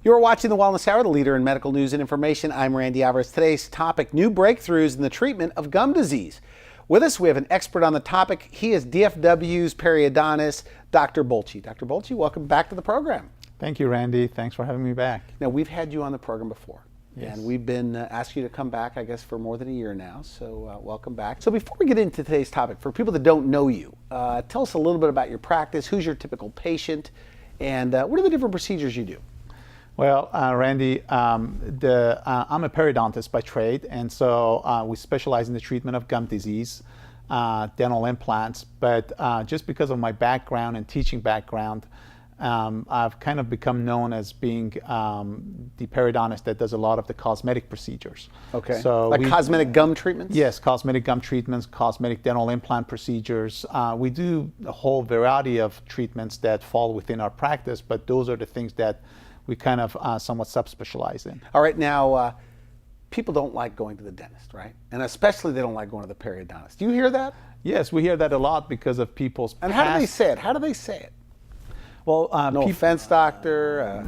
You're watching The Wellness Hour, the leader in medical news and information. I'm Randy Alvarez. Today's topic, new breakthroughs in the treatment of gum disease. With us, we have an expert on the topic. He is DFW's periodontist, Dr. Boltchi. Dr. Boltchi, welcome back to the program. Thank you, Randy. Thanks for having me back. Now, we've had you on the program before. Yes. And we've been asking you to come back, I guess, for more than a year now, so welcome back. So before we get into today's topic, for people that don't know you, tell us a little bit about your practice, who's your typical patient, and what are the different procedures you do? Well, Randy, I'm a periodontist by trade, and so we specialize in the treatment of gum disease, dental implants, but just because of my background and teaching background, I've kind of become known as being the periodontist that does a lot of the cosmetic procedures. Okay, so like cosmetic gum treatments? Yes, cosmetic gum treatments, cosmetic dental implant procedures. We do a whole variety of treatments that fall within our practice, but those are the things that we kind of somewhat subspecialize in. All right, now, people don't like going to the dentist, right? And especially they don't like going to the periodontist. Do you hear that? Yes, we hear that a lot because of people's And how do they say it? How do they say it? Well, no offense, doctor.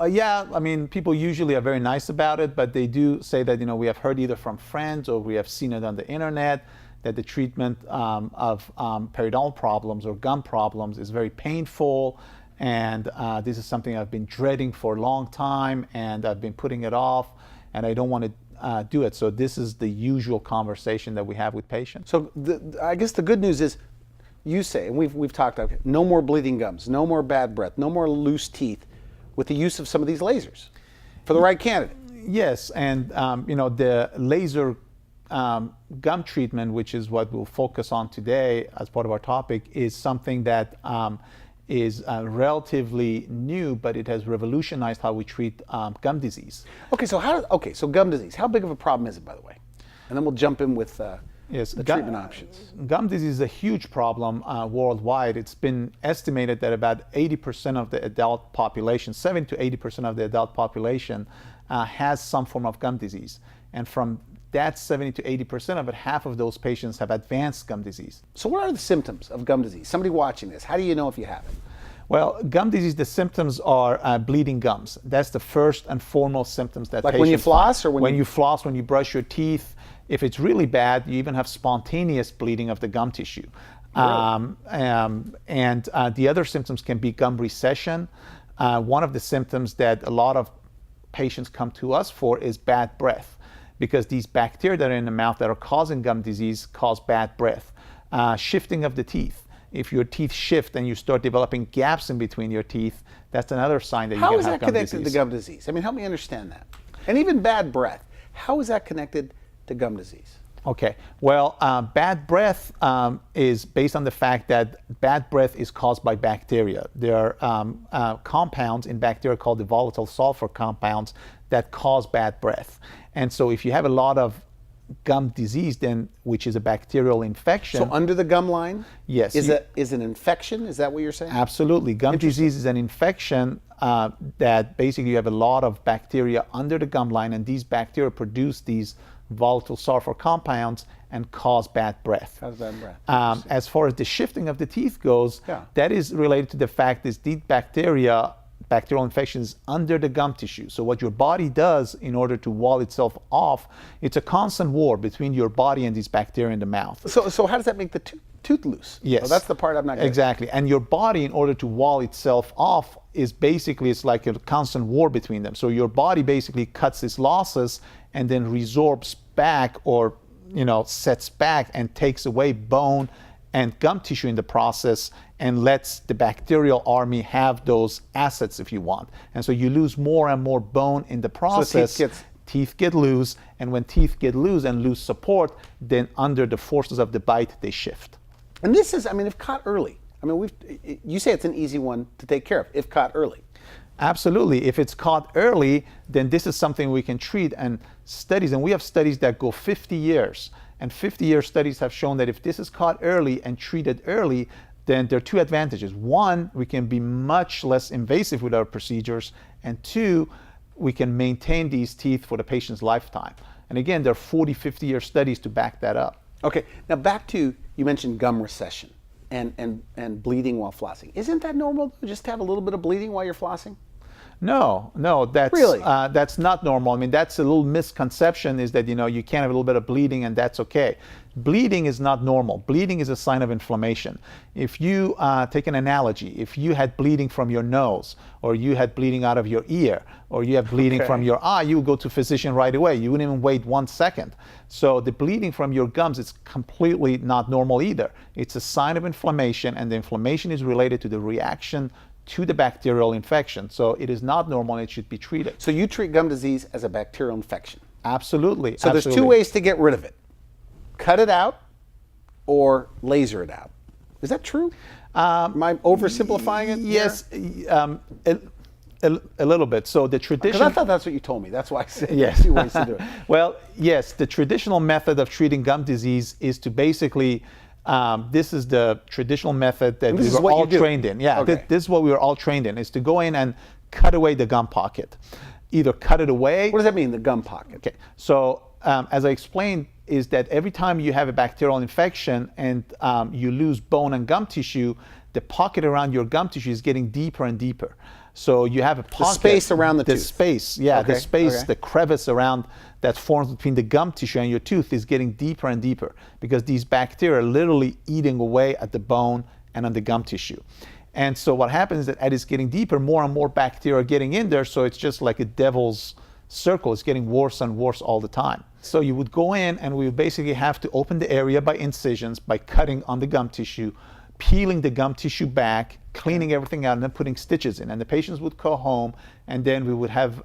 Yeah, I mean, people usually are very nice about it, but they do say that, you know, we have heard either from friends or we have seen it on the internet that the treatment of periodontal problems or gum problems is very painful. And this is something I've been dreading for a long time, and I've been putting it off, and I don't want to do it. So this is the usual conversation that we have with patients. So I guess the good news is, you say, and we've talked about, no more bleeding gums, no more bad breath, no more loose teeth, with the use of some of these lasers for the right candidate. Yes, and you know, the laser gum treatment, which is what we'll focus on today as part of our topic, is something that is relatively new, but it has revolutionized how we treat gum disease. Okay, so gum disease, how big of a problem is it, by the way? And then we'll jump in with the treatment options. Gum disease is a huge problem worldwide. It's been estimated that about 80% of the adult population, 70 to 80% of the adult population has some form of gum disease. And from that 70 to 80% of it, half of those patients have advanced gum disease. So what are the symptoms of gum disease? Somebody watching this, how do you know if you have it? Well, gum disease, the symptoms are bleeding gums. That's the first and foremost symptoms that like patients when you floss find. or when you floss, when you brush your teeth. If it's really bad, you even have spontaneous bleeding of the gum tissue. Really? The other symptoms can be gum recession. One of the symptoms that a lot of patients come to us for is bad breath, because these bacteria that are in the mouth that are causing gum disease cause bad breath. Shifting of the teeth. If your teeth shift and you start developing gaps in between your teeth, that's another sign that you can have gum disease. How is that connected to gum disease? I mean, help me understand that. And even bad breath, how is that connected to gum disease? Okay, well, bad breath is based on the fact that bad breath is caused by bacteria. There are compounds in bacteria called the volatile sulfur compounds that cause bad breath. And so if you have a lot of gum disease, then, which is a bacterial infection. So under the gum line? Yes. Is an infection? Is that what you're saying? Absolutely. Gum disease is an infection that basically you have a lot of bacteria under the gum line, and these bacteria produce these volatile sulfur compounds and cause bad breath. Cause bad breath. As far as the shifting of the teeth goes, that is related to the fact that these bacterial infections under the gum tissue. So what your body does in order to wall itself off, it's a constant war between your body and these bacteria in the mouth. So how does that make the tooth loose? Yes. Oh, that's the part I'm not getting. Exactly. And your body, in order to wall itself off, is basically, it's like a constant war between them. So your body basically cuts its losses and then resorbs back, or, you know, sets back and takes away bone and gum tissue in the process, and lets the bacterial army have those assets, if you want. And so you lose more and more bone in the process. So teeth get loose, and when teeth get loose and lose support, then under the forces of the bite, they shift. And this is, I mean, if caught early, I mean, you say it's an easy one to take care of, if caught early. Absolutely. If it's caught early, then this is something we can treat. And we have studies that go 50 years. And 50-year studies have shown that if this is caught early and treated early, then there are two advantages. One, we can be much less invasive with our procedures. And two, we can maintain these teeth for the patient's lifetime. And again, there are 40, 50-year studies to back that up. Okay, now back to, you mentioned gum recession and bleeding while flossing. Isn't that normal just to have a little bit of bleeding while you're flossing? No, that's Really? that's not normal. I mean, that's a little misconception, is that you can't have a little bit of bleeding and that's okay. Bleeding is not normal. Bleeding is a sign of inflammation. If you take an analogy, if you had bleeding from your nose, or you had bleeding out of your ear, or you have bleeding from your eye, you would go to physician right away. You wouldn't even wait 1 second. So the bleeding from your gums is completely not normal either. It's a sign of inflammation, and the inflammation is related to the reaction to the bacterial infection. So it is not normal, and it should be treated. So you treat gum disease as a bacterial infection. Absolutely. So there's two ways to get rid of it. Cut it out or laser it out. Is that true? Am I oversimplifying it? Yes, a little bit. So the Because tradition. I thought that's what you told me. That's why I said Yes. two ways to do it. Well, yes, the traditional method of treating gum disease is to basically, this is the traditional method that And this we is were what all you do. trained in. Yeah, Okay. this is what we were all trained in, is to go in and cut away the gum pocket. Either cut it away. What does that mean, the gum pocket? Okay, so as I explained, is that every time you have a bacterial infection and you lose bone and gum tissue, the pocket around your gum tissue is getting deeper and deeper. So you have a pocket. space around the tooth. Space, yeah, the Okay, space, okay. the crevice around that forms between the gum tissue and your tooth is getting deeper and deeper, because these bacteria are literally eating away at the bone and on the gum tissue. And so what happens is that as it's getting deeper, more and more bacteria are getting in there, so it's just like a devil's circle. It's getting worse and worse all the time. So you would go in, and we would basically have to open the area by incisions, by cutting on the gum tissue, peeling the gum tissue back, cleaning everything out, and then putting stitches in. And the patients would go home, and then we would have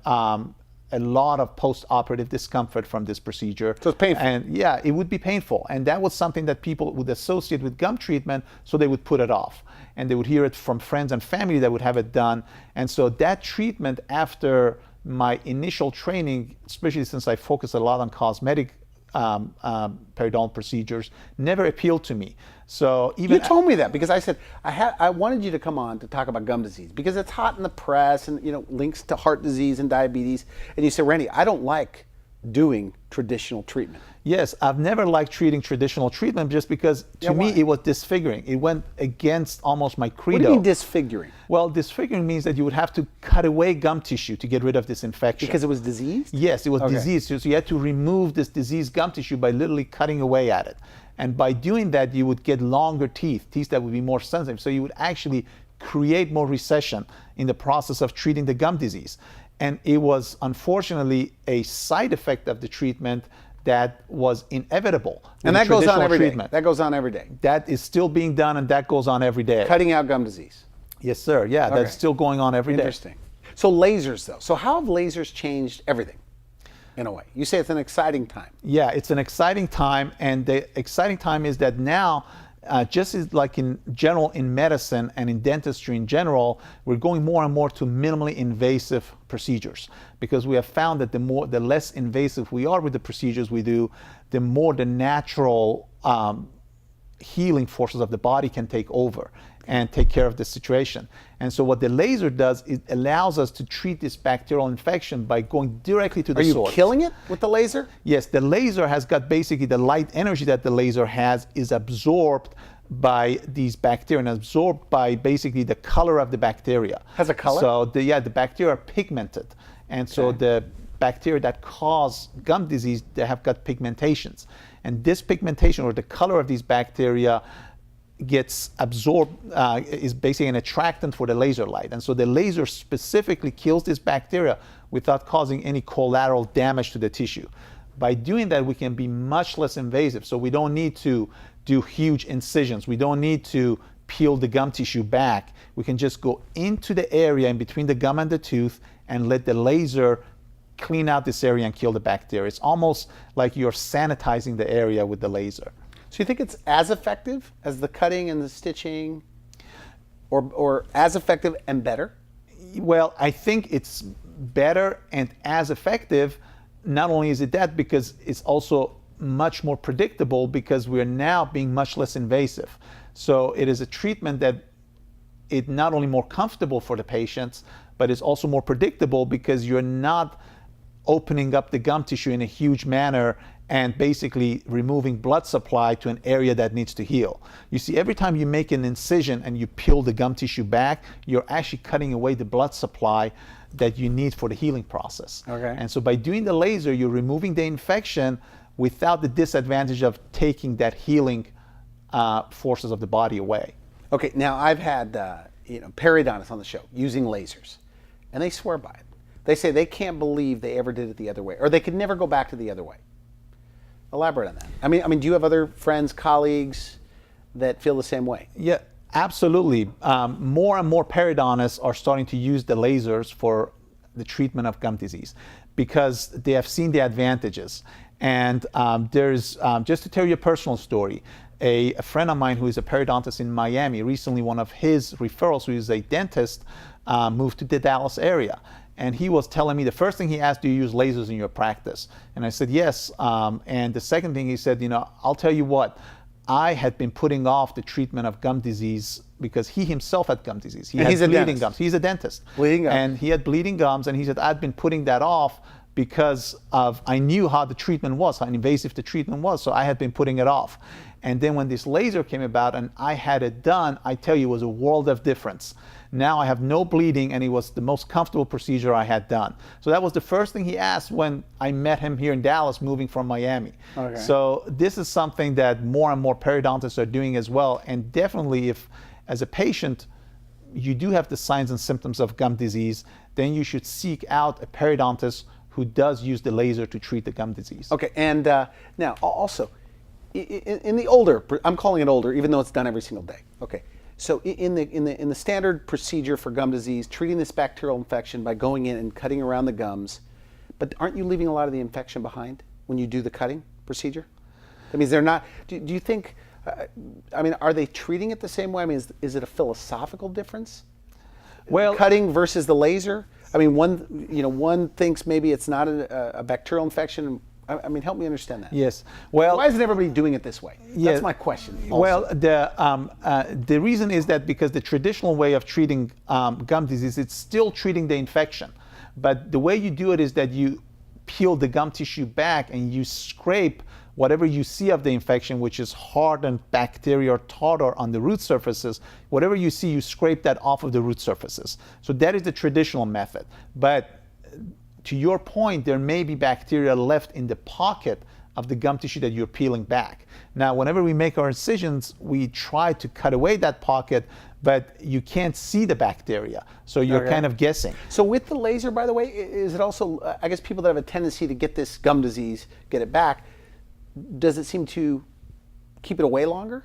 a lot of post-operative discomfort from this procedure. So it's painful. And yeah, it would be painful. And that was something that people would associate with gum treatment, so they would put it off. And they would hear it from friends and family that would have it done. And so that treatment, after my initial training, especially since I focused a lot on cosmetic periodontal procedures, never appealed to me. So even You told me that because I said I wanted you to come on to talk about gum disease because it's hot in the press and links to heart disease and diabetes. And you said, Randy, I don't like doing traditional treatment. Yes, I've never liked treating traditional treatment, just because to me why? it was disfiguring. It went against almost my credo. What do you mean disfiguring? Well, disfiguring means that you would have to cut away gum tissue to get rid of this infection. Because it was diseased? Yes, it was Okay. diseased. So you had to remove this diseased gum tissue by literally cutting away at it. And by doing that, you would get longer teeth that would be more sensitive. So you would actually create more recession in the process of treating the gum disease. And it was unfortunately a side effect of the treatment that was inevitable. And with that goes on traditional every day. treatment. That goes on every day. That is still being done, and that goes on every day. Cutting out gum disease. Yes, sir. Yeah, Okay. that's still going on every day. Interesting. So lasers, though. So how have lasers changed everything, in a way? You say it's an exciting time. Yeah, it's an exciting time, and the exciting time is that now, just as like in general in medicine and in dentistry in general, we're going more and more to minimally invasive procedures, because we have found that the less invasive we are with the procedures we do, the more the natural healing forces of the body can take over and take care of the situation. And so what the laser does, it allows us to treat this bacterial infection by going directly to the Are you source. killing it with the laser? Yes, the laser has got basically the light energy that the laser has is absorbed by these bacteria and absorbed by basically the color of the bacteria. Has a color? So the bacteria are pigmented. And so Okay. the bacteria that cause gum disease, they have got pigmentations. And this pigmentation, or the color of these bacteria, gets absorbed, is basically an attractant for the laser light. And so the laser specifically kills this bacteria without causing any collateral damage to the tissue. By doing that, we can be much less invasive. So we don't need to do huge incisions. We don't need to peel the gum tissue back. We can just go into the area in between the gum and the tooth and let the laser clean out this area and kill the bacteria. It's almost like you're sanitizing the area with the laser. So you think it's as effective as the cutting and the stitching, or as effective and better? Well, I think it's better and as effective. Not only is it that, because it's also much more predictable, because we're now being much less invasive. So it is a treatment that is not only more comfortable for the patients, but it's also more predictable, because you're not opening up the gum tissue in a huge manner and basically removing blood supply to an area that needs to heal. You see, every time you make an incision and you peel the gum tissue back, you're actually cutting away the blood supply that you need for the healing process. Okay. And so by doing the laser, you're removing the infection without the disadvantage of taking that healing forces of the body away. Okay, now I've had periodontists on the show using lasers, and they swear by it. They say they can't believe they ever did it the other way, or they could never go back to the other way. Elaborate on that. I mean, do you have other friends, colleagues that feel the same way? Yeah, absolutely. More and more periodontists are starting to use the lasers for the treatment of gum disease because they have seen the advantages. And there's, just to tell you a personal story, a friend of mine who is a periodontist in Miami, recently one of his referrals, who is a dentist, moved to the Dallas area. And he was telling me the first thing he asked, do you use lasers in your practice? And I said, yes. And the second thing he said, I'll tell you what, I had been putting off the treatment of gum disease because he himself had gum disease. He had bleeding gums. He's a dentist. Bleeding gums. And he had bleeding gums, and he said, I'd been putting that off because I knew how the treatment was, how invasive the treatment was, so I had been putting it off. And then when this laser came about and I had it done, I tell you, it was a world of difference. Now I have no bleeding, and it was the most comfortable procedure I had done. So that was the first thing he asked when I met him here in Dallas, moving from Miami. Okay. So this is something that more and more periodontists are doing as well. And definitely, if as a patient you do have the signs and symptoms of gum disease, then you should seek out a periodontist who does use the laser to treat the gum disease. Okay, and now also, in the older, I'm calling it older, even though it's done every single day. Okay, so in the standard procedure for gum disease, treating this bacterial infection by going in and cutting around the gums, but aren't you leaving a lot of the infection behind when you do the cutting procedure? I mean, is there not? Do you think? I mean, are they treating it the same way? I mean, is it a philosophical difference? Well, cutting versus the laser. I mean, one thinks maybe it's not a bacterial infection. I mean, help me understand that. Yes. Well, why isn't everybody doing it this way? Yeah, that's my question. Also. Well, the reason is that because the traditional way of treating gum disease, it's still treating the infection, but the way you do it is that you peel the gum tissue back and you scrape whatever you see of the infection, which is hardened bacteria or tartar on the root surfaces. Whatever you see, you scrape that off of the root surfaces. So that is the traditional method. But to your point, there may be bacteria left in the pocket of the gum tissue that you're peeling back. Now, whenever we make our incisions, we try to cut away that pocket, but you can't see the bacteria, so you're kind of guessing. So with the laser, by the way, is it also, I guess people that have a tendency to get this gum disease, get it back, does it seem to keep it away longer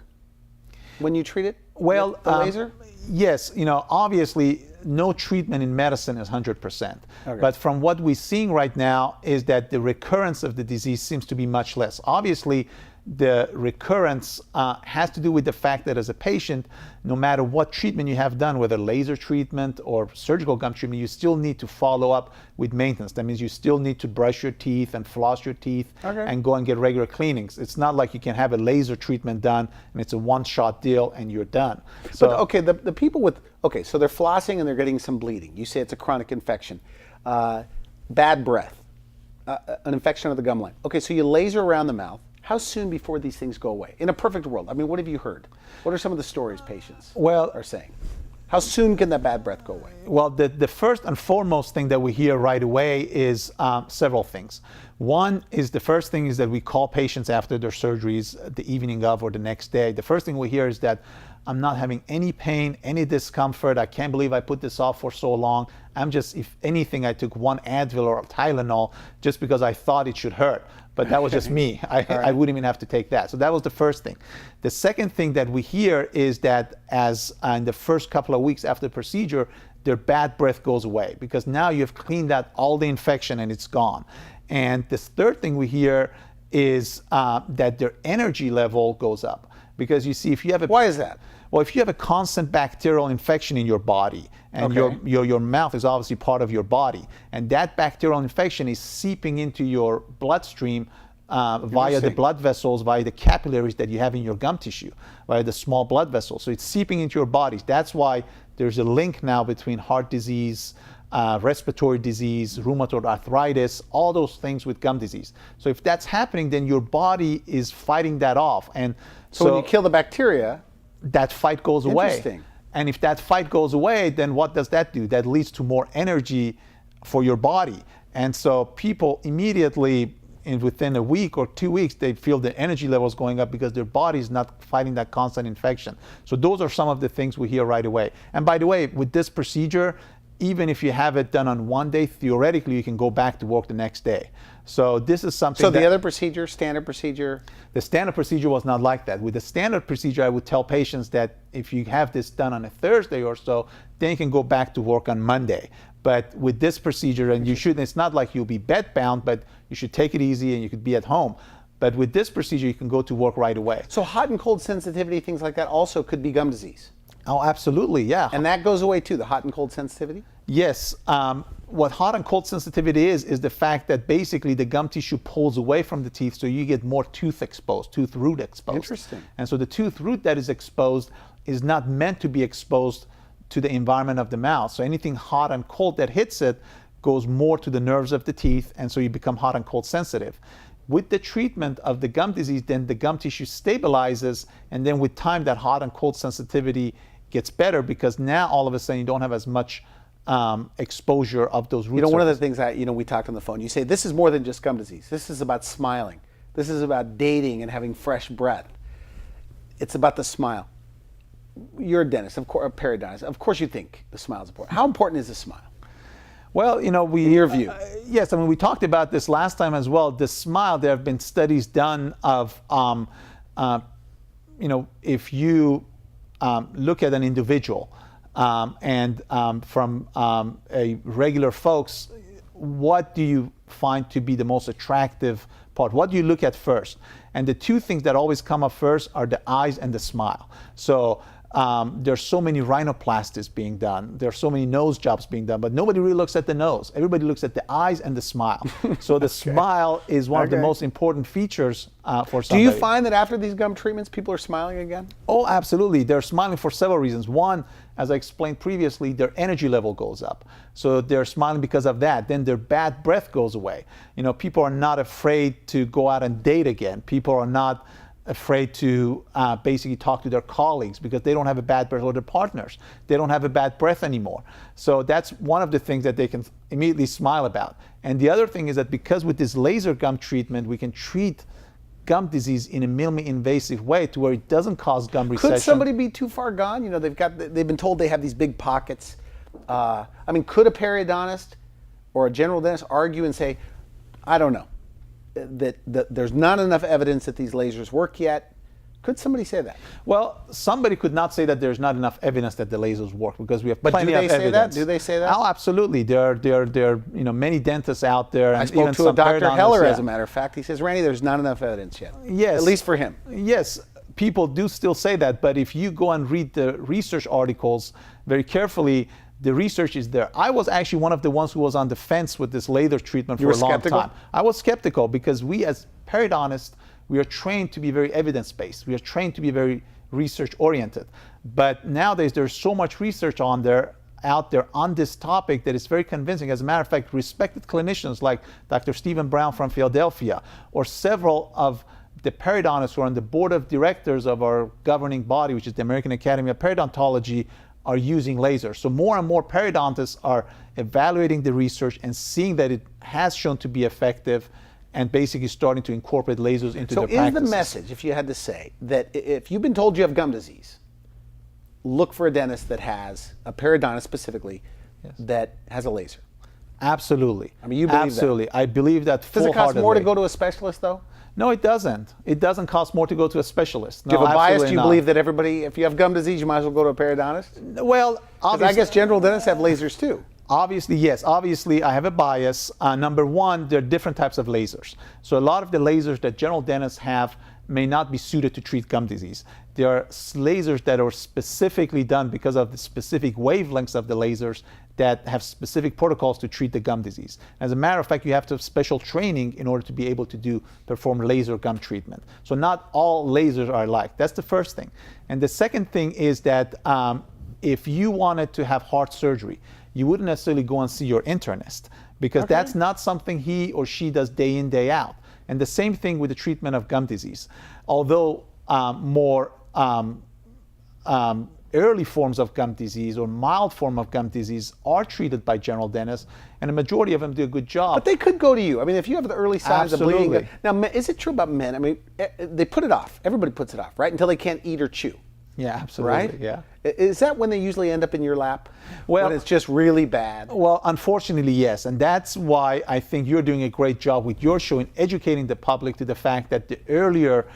when you treat it? Well, with the laser? Yes, obviously no treatment in medicine is 100%. Okay. But from what we're seeing right now is that the recurrence of the disease seems to be much less. Obviously, the recurrence has to do with the fact that as a patient, no matter what treatment you have done, whether laser treatment or surgical gum treatment, you still need to follow up with maintenance. That means you still need to brush your teeth and floss your teeth and go and get regular cleanings. It's not like you can have a laser treatment done and it's a one-shot deal and you're done. So, but okay, the people with, so they're flossing and they're getting some bleeding. You say it's a chronic infection. Bad breath, an infection of the gum line. Okay, so you laser around the mouth. How soon before these things go away? In a perfect world, I mean, what have you heard? What are some of the stories patients are saying? How soon can that bad breath go away? Well, the first and foremost thing that we hear right away is several things. One is the first thing is that we call patients after their surgeries the evening of or the next day. The first thing we hear is that I'm not having any pain, any discomfort. I can't believe I put this off for so long. I'm just, if anything, I took one Advil or Tylenol just because I thought it should hurt. But that was just me. I wouldn't even have to take that. So that was the first thing. The second thing that we hear is that as in the first couple of weeks after the procedure, their bad breath goes away because now you've cleaned out all the infection and it's gone. And the third thing we hear is that their energy level goes up. Because you see, if you have a... Why is that? Well, if you have a constant bacterial infection in your body, and your mouth is obviously part of your body, and that bacterial infection is seeping into your bloodstream via the blood vessels, via the capillaries that you have in your gum tissue, via the small blood vessels. So it's seeping into your bodies. That's why there's a link now between heart disease, respiratory disease, rheumatoid arthritis, all those things with gum disease. So if that's happening, then your body is fighting that off. And so when you kill the bacteria, that fight goes away. Interesting. And if that fight goes away, then what does that do? That leads to more energy for your body. And so people immediately, within a week or 2 weeks, they feel their energy levels going up because their body is not fighting that constant infection. So those are some of the things we hear right away. And by the way, with this procedure, even if you have it done on one day, theoretically, you can go back to work the next day. So this is something. So the other procedure, standard procedure? The standard procedure was not like that. With the standard procedure, I would tell patients that if you have this done on a Thursday or so, then you can go back to work on Monday. But with this procedure, and it's not like you'll be bed-bound, but you should take it easy and you could be at home. But with this procedure, you can go to work right away. So hot and cold sensitivity, things like that, also could be gum disease? Oh, absolutely, yeah. And that goes away too, the hot and cold sensitivity? Yes. What hot and cold sensitivity is the fact that basically the gum tissue pulls away from the teeth, so you get more tooth root exposed. Interesting. And so the tooth root that is exposed is not meant to be exposed to the environment of the mouth. So anything hot and cold that hits it goes more to the nerves of the teeth, and so you become hot and cold sensitive. With the treatment of the gum disease, then the gum tissue stabilizes, and then with time that hot and cold sensitivity gets better because now all of a sudden you don't have as much exposure of those root surfaces. One of the things that, we talked on the phone, you say this is more than just gum disease. This is about smiling. This is about dating and having fresh breath. It's about the smile. You're a dentist, of course, a periodontist. Of course you think the smile is important. How important is the smile? Well, in your view. Yes, I mean, we talked about this last time as well. The smile, there have been studies done of, if you look at an individual and from a regular folks, what do you find to be the most attractive part? What do you look at first? And the two things that always come up first are the eyes and the smile. So there's so many rhinoplasties being done. There's so many nose jobs being done, but nobody really looks at the nose. Everybody looks at the eyes and the smile. So the smile is one of the most important features for somebody. Do you find that after these gum treatments, people are smiling again? Oh, absolutely. They're smiling for several reasons. One, as I explained previously, their energy level goes up. So they're smiling because of that. Then their bad breath goes away. People are not afraid to go out and date again. People are not afraid to basically talk to their colleagues because they don't have a bad breath, or their partners. They don't have a bad breath anymore. So that's one of the things that they can immediately smile about. And the other thing is that because with this laser gum treatment, we can treat gum disease in a minimally invasive way to where it doesn't cause gum recession. Could somebody be too far gone? They've been told they have these big pockets. Could a periodontist or a general dentist argue and say, I don't know, that there's not enough evidence that these lasers work yet? Could somebody say that? Well, somebody could not say that there's not enough evidence that the lasers work because we have plenty of evidence. But do they say that? Do they say that? Oh, absolutely. There are many dentists out there. I and spoke even to a Dr. Heller, yeah. as a matter of fact. He says, Randy, there's not enough evidence yet. Yes. At least for him. Yes. People do still say that, but if you go and read the research articles very carefully, the research is there. I was actually one of the ones who was on the fence with this laser treatment for a long time. I was skeptical because we as periodontists, we are trained to be very evidence-based. We are trained to be very research-oriented. But nowadays, there's so much research out there on this topic that is very convincing. As a matter of fact, respected clinicians like Dr. Stephen Brown from Philadelphia, or several of the periodontists who are on the board of directors of our governing body, which is the American Academy of Periodontology, are using lasers. So more and more periodontists are evaluating the research and seeing that it has shown to be effective and basically starting to incorporate lasers into their practices. So is the message, if you had to say, that if you've been told you have gum disease, look for a dentist that has, a periodontist specifically, that has a laser? Absolutely. I mean, you believe absolutely. I believe that full-heartedly. Does it cost more to go to a specialist, though? No, it doesn't. It doesn't cost more to go to a specialist. Do you have a bias? Do you believe that everybody, if you have gum disease, you might as well go to a periodontist? Well, obviously, I guess general dentists have lasers too. Obviously, yes. Obviously, I have a bias. Number one, there are different types of lasers. So a lot of the lasers that general dentists have may not be suited to treat gum disease. There are lasers that are specifically done because of the specific wavelengths of the lasers that have specific protocols to treat the gum disease. As a matter of fact, you have to have special training in order to be able to perform laser gum treatment. So not all lasers are alike. That's the first thing. And the second thing is that if you wanted to have heart surgery, you wouldn't necessarily go and see your internist, because that's not something he or she does day in, day out. And the same thing with the treatment of gum disease. Although more early forms of gum disease or mild form of gum disease are treated by general dentists, and the majority of them do a good job. But they could go to you. I mean, if you have the early signs of bleeding. Absolutely. Now, is it true about men? I mean, they put it off. Everybody puts it off, right? Until they can't eat or chew. Yeah, absolutely. Right? Yeah. Is that when they usually end up in your lap? Well, when it's just really bad? Well, unfortunately, yes. And that's why I think you're doing a great job with your show in educating the public to the fact that the earlier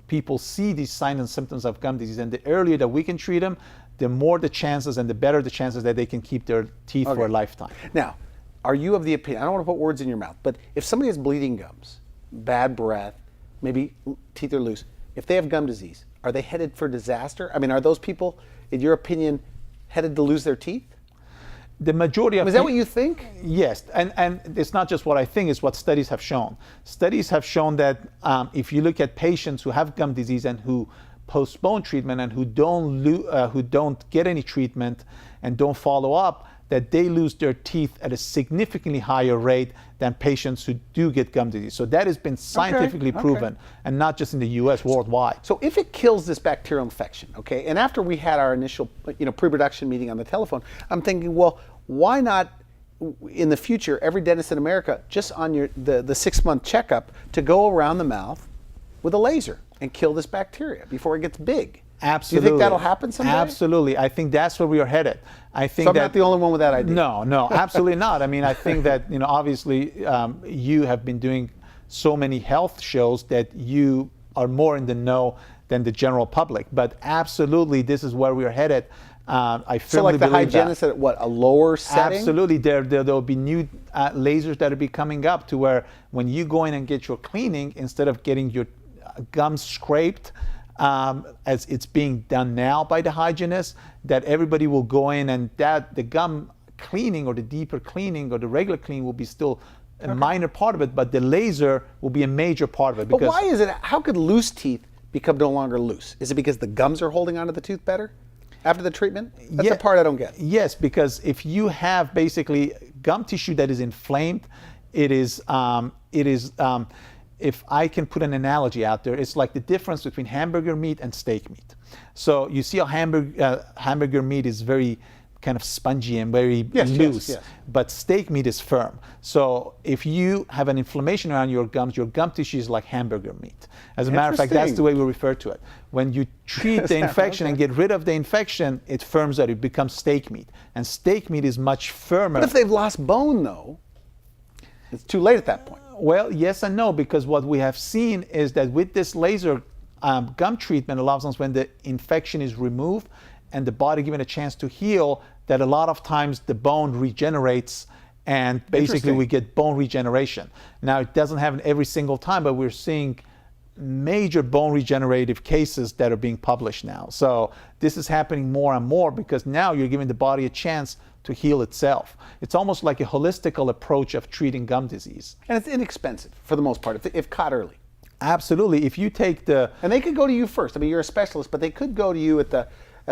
people see these signs and symptoms of gum disease, and the earlier that we can treat them, the more the chances and the better the chances that they can keep their teeth for a lifetime. Now, are you of the opinion, I don't want to put words in your mouth, but if somebody has bleeding gums, bad breath, maybe teeth are loose, if they have gum disease, are they headed for disaster? I mean, are those people, in your opinion, headed to lose their teeth? The majority of Is that what you think? Yes, and it's not just what I think, it's what studies have shown. Studies have shown that if you look at patients who have gum disease and who postpone treatment and who don't get any treatment and don't follow up, that they lose their teeth at a significantly higher rate than patients who do get gum disease. So that has been scientifically proven, and not just in the US, worldwide. So if it kills this bacterial infection, okay, and after we had our initial pre-production meeting on the telephone, I'm thinking, well, why not in the future, every dentist in America, just on the 6-month checkup, to go around the mouth with a laser and kill this bacteria before it gets big? Absolutely. Do you think that'll happen someday? Absolutely. I think that's where we are headed. I think so I'm not the only one with that idea. No, absolutely not. I mean, I think that, obviously you have been doing so many health shows that you are more in the know than the general public. But absolutely, this is where we are headed. I firmly so like the hygienist that. at what, a lower setting? Absolutely. There'll be new lasers that will be coming up to where when you go in and get your cleaning, instead of getting your gums scraped, as it's being done now by the hygienist, that everybody will go in and that the gum cleaning or the deeper cleaning or the regular cleaning will be still a minor part of it, but the laser will be a major part of it. But why is it, how could loose teeth become no longer loose? Is it because the gums are holding onto the tooth better after the treatment? That's the part I don't get. Yes, because if you have basically gum tissue that is inflamed, if I can put an analogy out there, it's like the difference between hamburger meat and steak meat. So you see how hamburger meat is very kind of spongy and very loose, but steak meat is firm. So if you have an inflammation around your gum tissue is like hamburger meat. As a matter of fact, that's the way we refer to it. When you treat the infection and get rid of the infection, it firms out, it becomes steak meat. And steak meat is much firmer. But if they've lost bone though, it's too late at that point. Well, yes and no, because what we have seen is that with this laser gum treatment, a lot of times when the infection is removed and the body given a chance to heal, that a lot of times the bone regenerates and basically we get bone regeneration. Now, it doesn't happen every single time, but we're seeing major bone regenerative cases that are being published now. So this is happening more and more because now you're giving the body a chance to heal itself. It's almost like a holistical approach of treating gum disease. And it's inexpensive for the most part, if caught early. Absolutely. If you take And they could go to you first. I mean, you're a specialist, but they could go to you at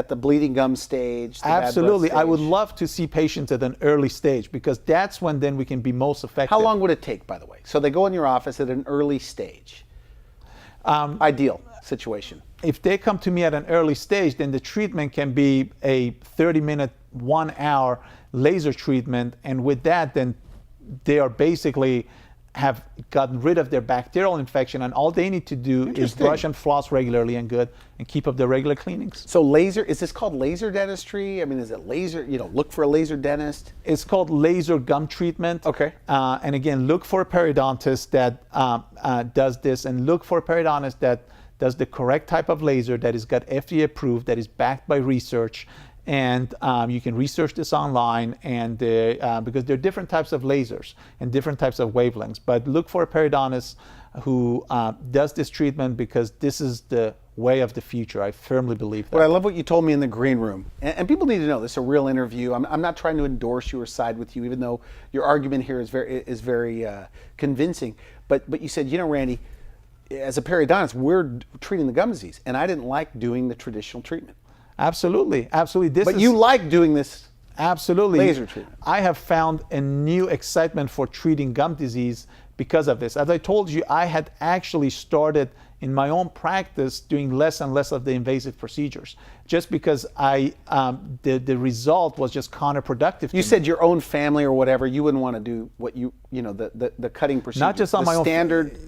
the bleeding gum stage. Absolutely. I would love to see patients at an early stage because that's when then we can be most effective. How long would it take, by the way? So they go in your office at an early stage. Ideal situation. If they come to me at an early stage, then the treatment can be a 30-minute, 1-hour laser treatment. And with that, then they are basically have gotten rid of their bacterial infection, and all they need to do is brush and floss regularly and keep up their regular cleanings. So laser, is this called laser dentistry? I mean, is it laser, look for a laser dentist? It's called laser gum treatment. Okay. And again, look for a periodontist that does this, and look for a periodontist that does the correct type of laser that is got FDA approved, that is backed by research. And you can research this online, and because there are different types of lasers and different types of wavelengths. But look for a periodontist who does this treatment because this is the way of the future. I firmly believe that. Well, I love what you told me in the green room. And people need to know this is a real interview. I'm not trying to endorse you or side with you, even though your argument here is very convincing. But you said, Randy, as a periodontist, we're treating the gum disease, and I didn't like doing the traditional treatment. Absolutely. But you like doing this Absolutely. Laser treatment. I have found a new excitement for treating gum disease because of this. As I told you, I had actually started in my own practice doing less and less of the invasive procedures, just because the result was just counterproductive. You said your own family or whatever, you wouldn't want to do what the cutting procedure. Not just on my own standard.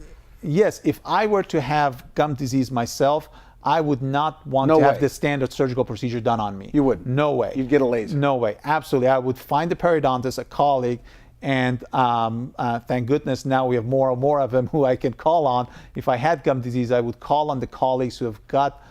Yes, if I were to have gum disease myself, I would not want to have the standard surgical procedure done on me. You wouldn't? No way. You'd get a laser? No way. Absolutely. I would find a periodontist, a colleague, and thank goodness now we have more and more of them who I can call on. If I had gum disease, I would call on the colleagues who have got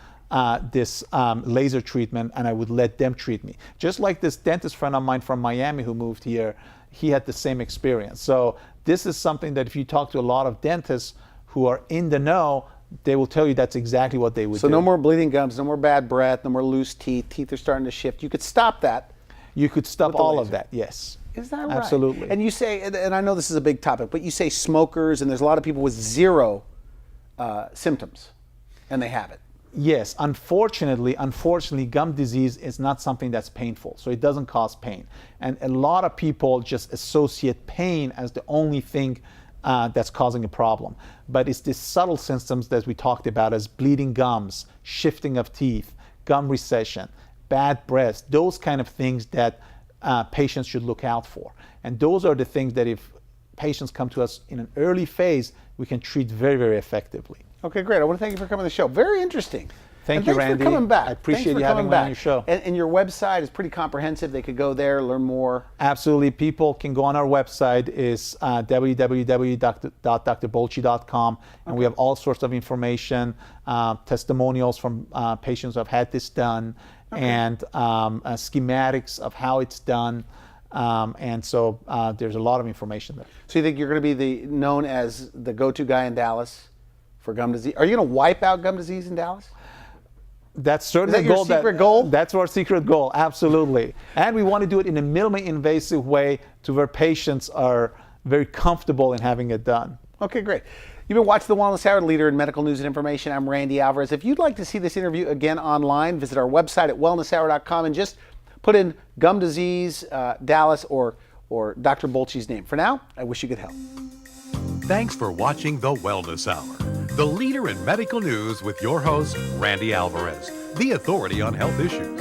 this laser treatment, and I would let them treat me. Just like this dentist friend of mine from Miami who moved here, he had the same experience. So this is something that if you talk to a lot of dentists who are in the know, they will tell you that's exactly what they would do. So no more bleeding gums, no more bad breath, no more loose teeth. Teeth are starting to shift. You could stop that. You could stop all of that, yes. Is that right? Absolutely. And you say, and I know this is a big topic, but you say smokers, and there's a lot of people with zero symptoms, and they have it. Yes, unfortunately, gum disease is not something that's painful, so it doesn't cause pain. And a lot of people just associate pain as the only thing that's causing a problem. But it's the subtle symptoms that we talked about as bleeding gums, shifting of teeth, gum recession, bad breath, those kind of things that patients should look out for. And those are the things that if patients come to us in an early phase, we can treat very, very effectively. Okay, great. I want to thank you for coming to the show. Very interesting. Thank you, Randy. Thanks for coming back. I appreciate you having me on your show. And your website is pretty comprehensive. They could go there, learn more. Absolutely. People can go on our website. Is www.drboltchi.com, and we have all sorts of information, testimonials from patients who have had this done, and schematics of how it's done. And so there's a lot of information there. So you think you're going to be known as the go-to guy in Dallas for gum disease? Are you going to wipe out gum disease in Dallas? That's certainly your secret goal? That's our secret goal, absolutely. And we want to do it in a minimally invasive way to where patients are very comfortable in having it done. Okay, great. You've been watching The Wellness Hour, leader in medical news and information. I'm Randy Alvarez. If you'd like to see this interview again online, visit our website at wellnesshour.com and just put in gum disease, Dallas, or Dr. Boltchi's name. For now, I wish you good health. Thanks for watching The Wellness Hour, the leader in medical news with your host, Randy Alvarez, the authority on health issues.